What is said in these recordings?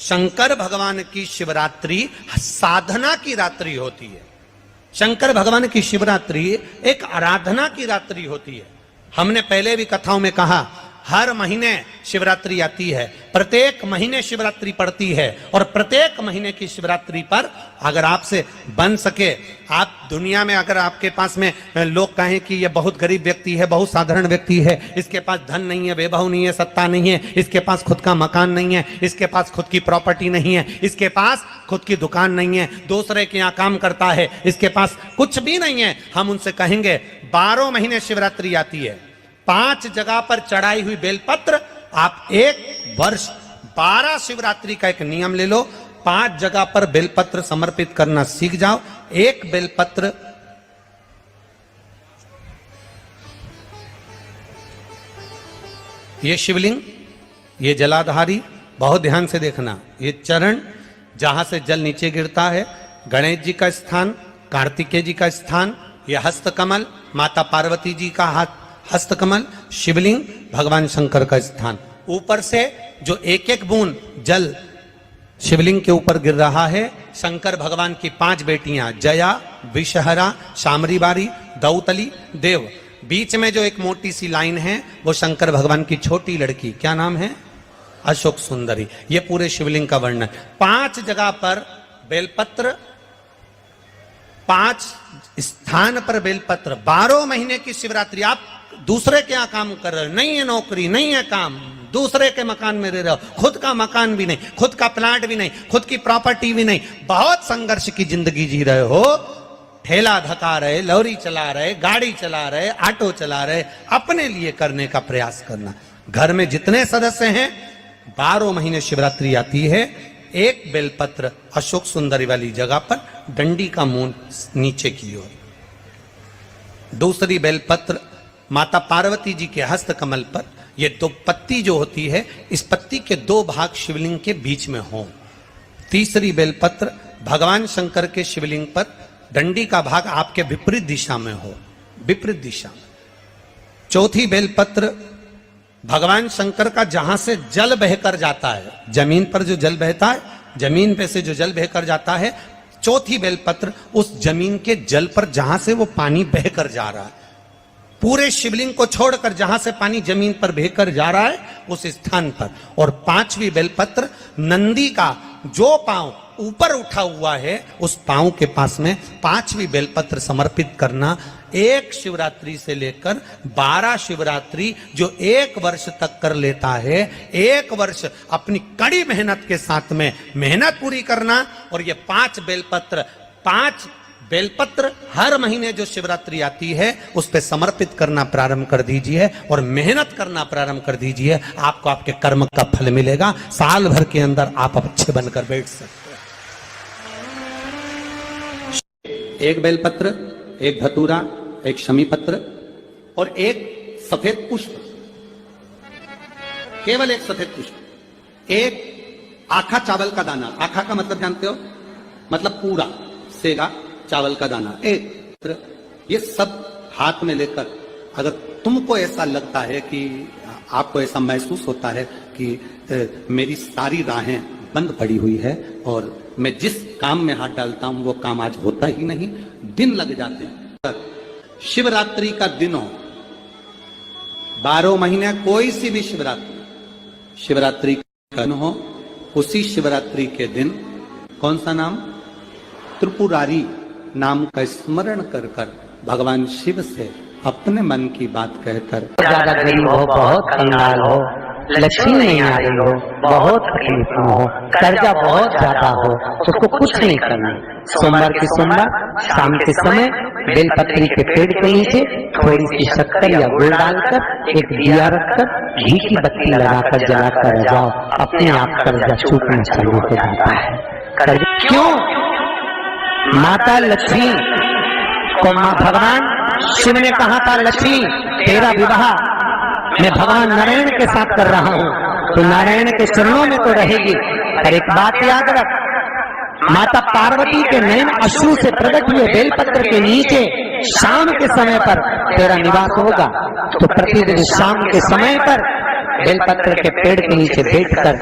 शंकर भगवान की शिवरात्रि साधना की रात्रि होती है। शंकर भगवान की शिवरात्रि एक आराधना की रात्रि होती है। हमने पहले भी कथाओं में कहा, हर महीने शिवरात्रि आती है, प्रत्येक महीने शिवरात्रि पड़ती है, और प्रत्येक महीने की शिवरात्रि पर अगर आपसे बन सके, आप दुनिया में अगर आपके पास में लोग कहें कि ये बहुत गरीब व्यक्ति है, बहुत साधारण व्यक्ति है, इसके पास धन नहीं है, वैभव नहीं है, सत्ता नहीं है, इसके पास खुद का मकान नहीं है, इसके पास खुद की प्रॉपर्टी नहीं है, इसके पास खुद की दुकान नहीं है, दूसरे के यहाँ काम करता है, इसके पास कुछ भी नहीं है, हम उनसे कहेंगे 12 महीने शिवरात्रि आती है, 5 जगह पर चढ़ाई हुई बेलपत्र, आप एक वर्ष 12 शिवरात्रि का एक नियम ले लो, 5 जगह पर बेलपत्र समर्पित करना सीख जाओ। एक बेलपत्र ये शिवलिंग, ये जलाधारी, बहुत ध्यान से देखना, ये चरण जहां से जल नीचे गिरता है, गणेश जी का स्थान, कार्तिकेय जी का स्थान, यह हस्तकमल, माता पार्वती जी का हाथ हस्तकमल, शिवलिंग, भगवान शंकर का स्थान। ऊपर से जो एक एक बूंद जल शिवलिंग के ऊपर गिर रहा है, शंकर भगवान की 5 बेटियां, जया, विषहरा, शामरीबारी, दौतली, देव। बीच में जो एक मोटी सी लाइन है वो शंकर भगवान की छोटी लड़की, क्या नाम है? अशोक सुंदरी। ये पूरे शिवलिंग का वर्णन। 5 जगह पर बेलपत्र, 5 स्थान पर बेलपत्र, 12 महीने की शिवरात्रि। आप दूसरे के यहाँ काम कर रहे हो, नहीं है नौकरी, नहीं है काम, दूसरे के मकान में रह रहे हो, खुद का मकान भी नहीं, खुद का प्लाट भी नहीं, खुद की प्रॉपर्टी भी नहीं, बहुत संघर्ष की जिंदगी जी रहे हो, ठेला धका रहे, लॉरी चला रहे, गाड़ी चला रहे, ऑटो चला रहे, अपने लिए करने का प्रयास करना। घर में जितने सदस्य हैं, 12 महीने शिवरात्रि आती है, एक बेलपत्र अशोक सुंदरी वाली जगह पर, डंडी का मुंह नीचे की ओर। दूसरी बेलपत्र माता पार्वती जी के हस्त कमल पर, ये 2 पत्ती जो होती है, इस पत्ती के 2 भाग शिवलिंग के बीच में हो। तीसरी बेलपत्र भगवान शंकर के शिवलिंग पर, डंडी का भाग आपके विपरीत दिशा में हो, विपरीत दिशा में। चौथी बेलपत्र भगवान शंकर का जहां से जल बहकर जाता है, जमीन पर जो जल बहता है, जमीन पे से जो जल बहकर जाता है, चौथी बेलपत्र उस जमीन के जल पर जहां से वो पानी बहकर जा रहा है, पूरे शिवलिंग को छोड़कर जहां से पानी जमीन पर बहकर जा रहा है उस स्थान पर। और 5वीं बेलपत्र नंदी का जो पांव ऊपर उठा हुआ है, उस पांव के पास में 5वीं बेलपत्र समर्पित करना। एक शिवरात्रि से लेकर 12 शिवरात्रि जो 1 वर्ष तक कर लेता है, 1 वर्ष अपनी कड़ी मेहनत के साथ में मेहनत पूरी करना। और ये 5 बेलपत्र हर महीने जो शिवरात्रि आती है उस पे समर्पित करना प्रारंभ कर दीजिए और मेहनत करना प्रारंभ कर दीजिए। आपको आपके कर्म का फल मिलेगा। साल भर के अंदर आप अच्छे बनकर बैठ सकते हैं। एक बेलपत्र, एक धतूरा, एक शमी पत्र और एक सफेद पुष्प, केवल एक सफेद पुष्प, एक आखा चावल का दाना। आखा का मतलब जानते हो? मतलब पूरा सेगा चावल का दाना, एक। ये सब हाथ में लेकर, अगर तुमको ऐसा लगता है कि आपको ऐसा महसूस होता है कि मेरी सारी राहें बंद पड़ी हुई है और मैं जिस काम में हाथ डालता हूं वो काम आज होता ही नहीं, दिन लग जाते हैं। शिवरात्रि का दिन हो, 12 महीने कोई सी भी शिवरात्रि का दिन हो, उसी शिवरात्रि के दिन कौन सा नाम? त्रिपुरारी नाम का स्मरण कर कर भगवान शिव से अपने मन की बात कहकर, ज्यादा गरीब हो, बहुत कंगाल हो, लक्ष्मी नहीं आ रही हो, बहुत तकलीफ में हो, कर्जा बहुत ज्यादा हो, उसको कुछ नहीं करना। सोमवार के सोमवार शाम के समय बेलपत्री के पेड़ के नीचे थोड़ी सी शक्कर या गुड़ डालकर एक दिया रखकर घी की बत्ती लगाकर जलाकर जाओ, अपने आप कर्जा चूकना चालू हो जाता है। कर्जा क्यों? माता लक्ष्मी को भगवान शिव ने कहा था, लक्ष्मी तेरा विवाह मैं भगवान नारायण के साथ कर रहा हूँ, तो नारायण के चरणों में तो रहेगी। पर एक बात याद रख, माता पार्वती के नयन अश्रु से प्रकट हुए बेलपत्र के नीचे शाम के समय पर तेरा निवास होगा। तो प्रतिदिन शाम के समय पर बेलपत्र के पेड़ के नीचे बैठकर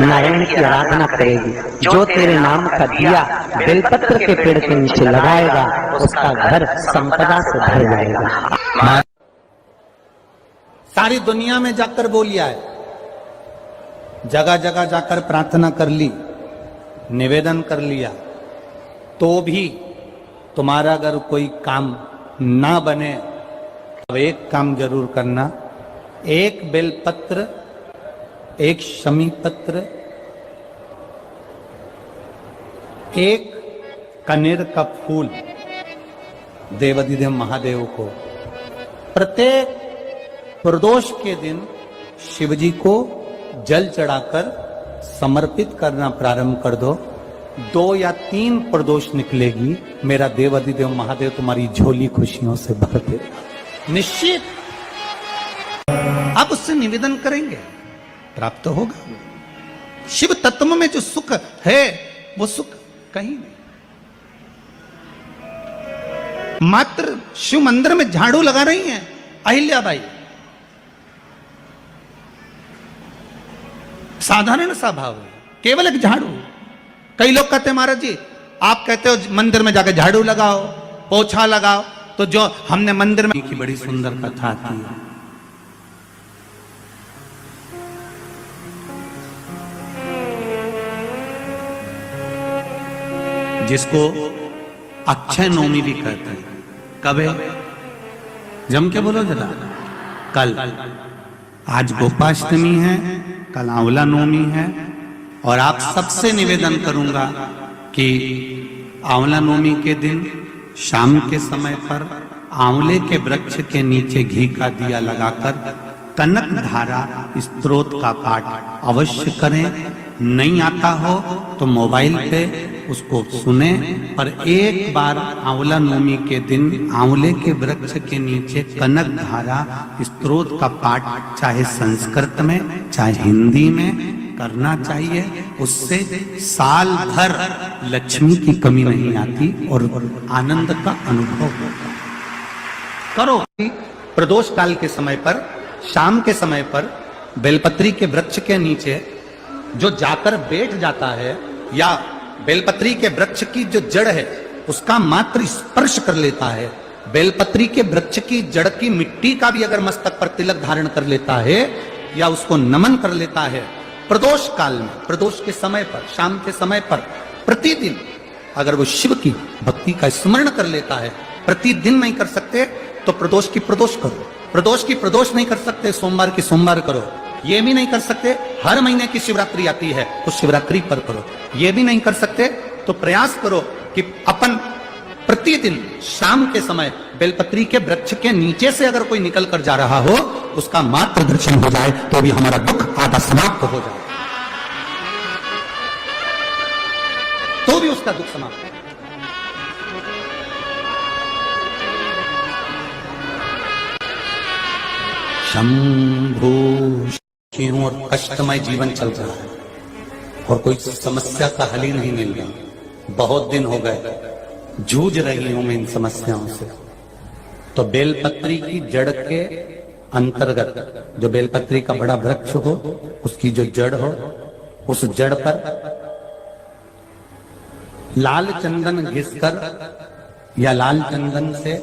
नारायण की आराधना करेगी। जो तेरे नाम का दिया बेलपत्र के पेड़ के नीचे लगाएगा उसका घर संपदा से भर जाएगा। सारी दुनिया में जाकर बोलिया है, जगह जगह जाकर प्रार्थना कर ली, निवेदन कर लिया, तो भी तुम्हारा अगर कोई काम ना बने तो एक काम जरूर करना, एक बेलपत्र, एक शमी पत्र, एक कनेर का फूल देवाधिदेव महादेव को प्रत्येक प्रदोष के दिन शिवजी को जल चढ़ाकर समर्पित करना प्रारंभ कर दो। 2 या 3 प्रदोष निकलेगी, मेरा देवाधिदेव महादेव तुम्हारी झोली खुशियों से भर देगा निश्चित। आप उससे निवेदन करेंगे, प्राप्त होगा। शिव तत्व में जो सुख है वो सुख कहीं नहीं। मात्र शिव मंदिर में झाड़ू लगा रही हैं अहिल्याबाई, साधारण सा भाव है, केवल एक झाड़ू। कई लोग कहते हैं महाराज जी आप कहते हो मंदिर में जाकर झाड़ू लगाओ, पोछा लगाओ, तो जो हमने मंदिर में की बड़ी सुंदर कथा की है। जिसको अक्षय नवमी भी कहते हैं। कब है? जम के बोलो जरा। कल। आज गोपाष्टमी है, कल आंवला नवमी है, और आप सबसे निवेदन करूंगा कि आंवला नवमी के दिन शाम के समय पर आंवले के वृक्ष के नीचे घी का दिया लगाकर कनक धारा स्तोत्र का पाठ अवश्य करें। नहीं आता हो तो मोबाइल पे उसको सुने, पर एक बार आंवला नवमी के दिन आंवले के वृक्ष के नीचे कनक धारा स्तोत्र का पाठ चाहे संस्कृत में चाहे हिंदी में करना चाहिए। उससे साल भर लक्ष्मी की कमी नहीं आती और आनंद का अनुभव होगा। करो। प्रदोष काल के समय पर, शाम के समय पर बेलपत्री के वृक्ष के नीचे जो जाकर बैठ जाता है या बेलपत्री के वृक्ष की जो जड़ है उसका मात्र स्पर्श कर लेता है, बेलपत्री के वृक्ष की जड़ की मिट्टी का भी अगर मस्तक पर तिलक धारण कर लेता है या उसको नमन कर लेता है, प्रदोष काल में, प्रदोष के समय पर, शाम के समय पर प्रतिदिन अगर वो शिव की भक्ति का स्मरण कर लेता है, प्रतिदिन नहीं कर सकते तो प्रदोष की प्रदोष करो, प्रदोष की प्रदोष नहीं कर सकते सोमवार की सोमवार करो, ये भी नहीं कर सकते हर महीने की शिवरात्रि आती है तो शिवरात्रि पर करो, ये भी नहीं कर सकते तो प्रयास करो कि अपन प्रतिदिन शाम के समय बेलपत्री के वृक्ष के नीचे से अगर कोई निकल कर जा रहा हो उसका मात्र दर्शन हो जाए तो भी हमारा दुख आधा समाप्त हो जाए, तो भी उसका दुख समाप्त हो। शंभू क्यों और कष्टमय जीवन चल रहा है और कोई समस्या का हल ही नहीं मिल रहा। बहुत दिन हो गए जूझ रही हूं मैं इन समस्याओं से। तो बेलपत्री की जड़ के अंतर्गत जो बेलपत्री का बड़ा वृक्ष हो उसकी जो जड़ हो उस जड़ पर लाल चंदन घिसकर या लाल चंदन से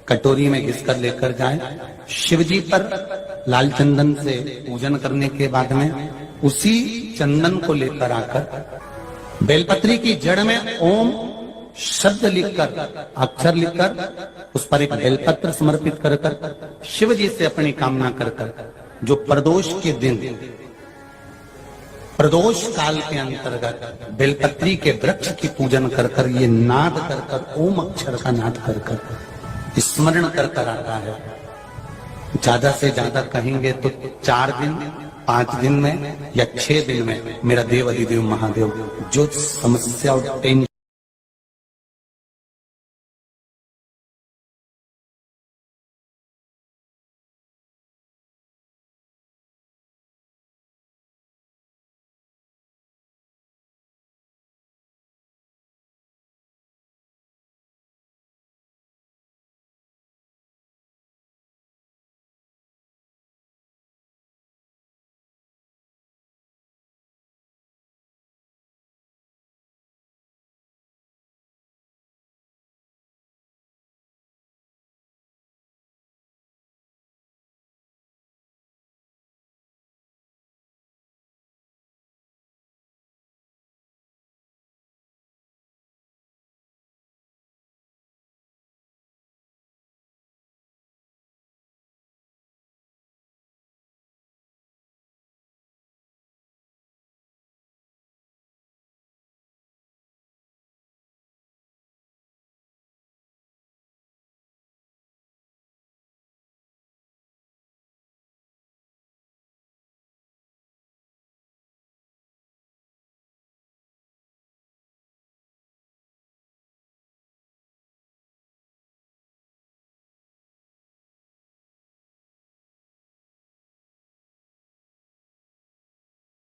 कटोरी में घिसकर लेकर जाएं। शिवजी पर लाल चंदन से पूजन करने के बाद में उसी चंदन को लेकर आकर बेलपत्री की जड़ में ओम शब्द लिखकर, अक्षर लिखकर उस पर एक बेलपत्र समर्पित कर कर शिव जी से अपनी कामना कर कर जो प्रदोष के दिन, प्रदोष काल के अंतर्गत बेलपत्री के वृक्ष की पूजन कर कर ये नाद कर कर, ओम अक्षर का नाद कर कर स्मरण कर कर आता है। ज्यादा से ज्यादा कहेंगे तो 4 दिन 5 दिन में या 6 दिन में मेरा देव अधिदेव महादेव जो समस्या और टेंशन